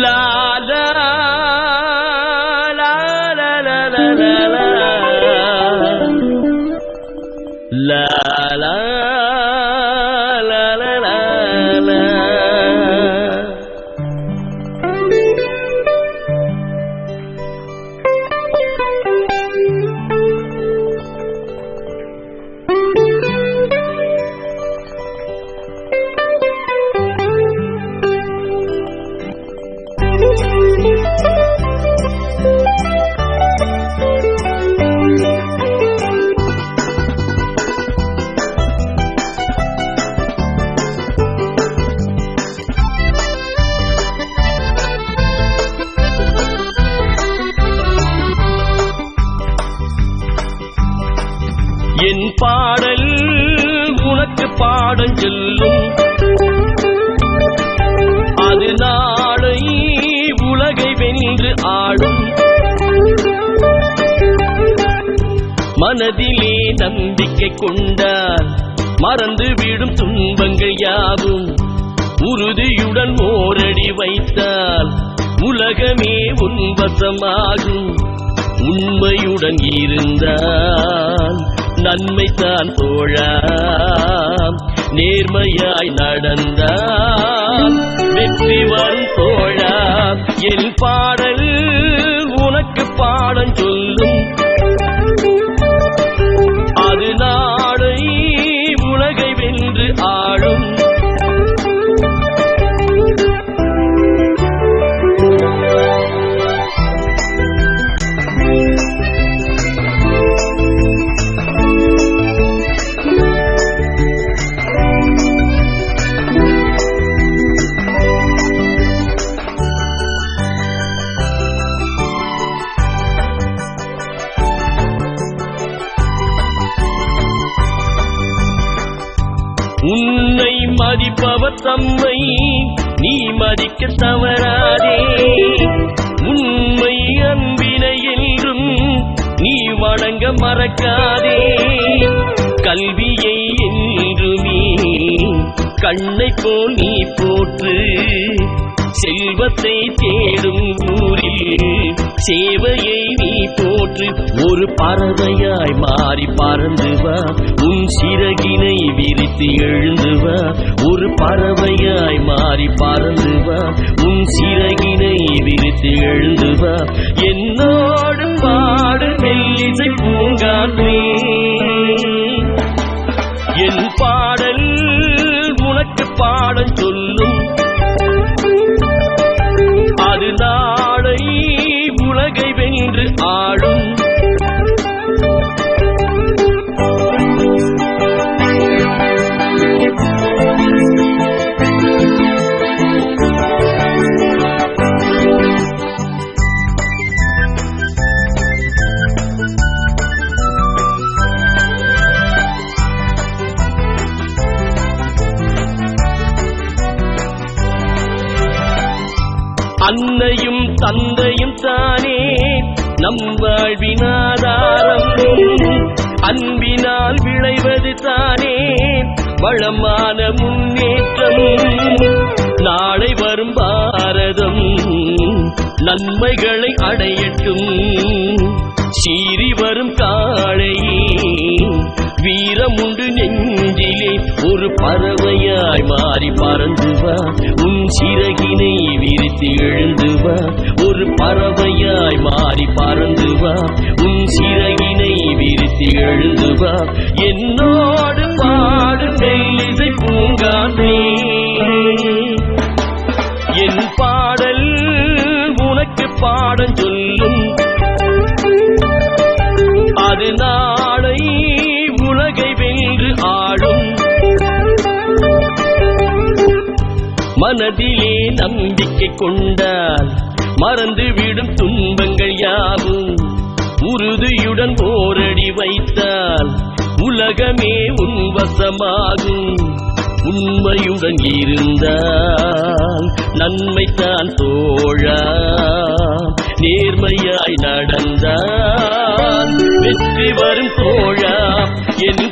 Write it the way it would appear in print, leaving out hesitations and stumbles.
லா லா லா லா லா லா லா லா என் பாடல் உனக்கு பாடம் சொல்லும், அது நாளை உலகை வென்று ஆடும். மனதிலே நம்பிக்கை கொண்டால் மறந்து விடும் துன்பங்கள் யாவும். உறுதியுடன் ஓரடி வைத்தால் உலகமே உன் வசமாகும். உண்மையுடன் இருந்தால் நன்மைதான் தோழா, நேர்மையாய் நடந்தால் வெற்றி வரும் தோழா. என் பாடல் உனக்கு பாடம் சொல்லும், அது நாளை உலகை வென்று ஆடும். உன்னை மதிப்பவர் தம்மை நீ மதிக்க தவறாதே. உண்மை அன்பினை என்றும் நீ வணங்க மறக்காதே. கல்வியை என்றுமே கண்ணை போல் நீ போற்று. செல்வத்தை தேடும் ஊரில் சேவையை நீ போற்று. ஒரு பறவையாய் மாறி பறந்து வா, உன் சிறகினை விரித்து எழுந்து வா. ஒரு பறவையாய் மாறி பறந்து வா, உன் சிறகினை விரித்து எழுந்து வா. என்னோடு பாடு மெல்லிசை பூங்காற்றே, என் பாடல் உனக்கு பாடம் சொல்லும், அது நாளை உலகை வென்று ஆடும். அன்னையும் தந்தையும் தானே நம் வாழ்வின் ஆதாரம். அன்பினால் விளைவது தானே வளமான முன்னேற்றம். நாளை வரும் பாரதம் நன்மைகளை அடையட்டும். சீறி வரும் காளையே வீரம் உண்டு நெஞ்சிலே. ஒரு பறவையாய் மாறி பறந்து வா, உன் சிறகினை விரித்து எழுந்து வா. ஒரு பறவையாய் மாறி பறந்து வா, உன் சிறகினை விரித்து எழுந்து வா. என்னோடு பாடு மெல்லிசை பூங்காற்றே, என் பாடல் உனக்கு பாடம் சொல்லும், அது நாளை உலகை வென்று ஆடும். மனதிலே நம்பிக்கை கொண்டால் மறந்து விடும் துன்பங்கள் யாவும். உறுதியுடன் ஓரடி வைத்தால் உலகமே உன் வசமாகும். உண்மையுடன் இருந்தால் நன்மைதான் தோழா, நேர்மையாய் நடந்தால் வெற்றி வரும் தோழா. என்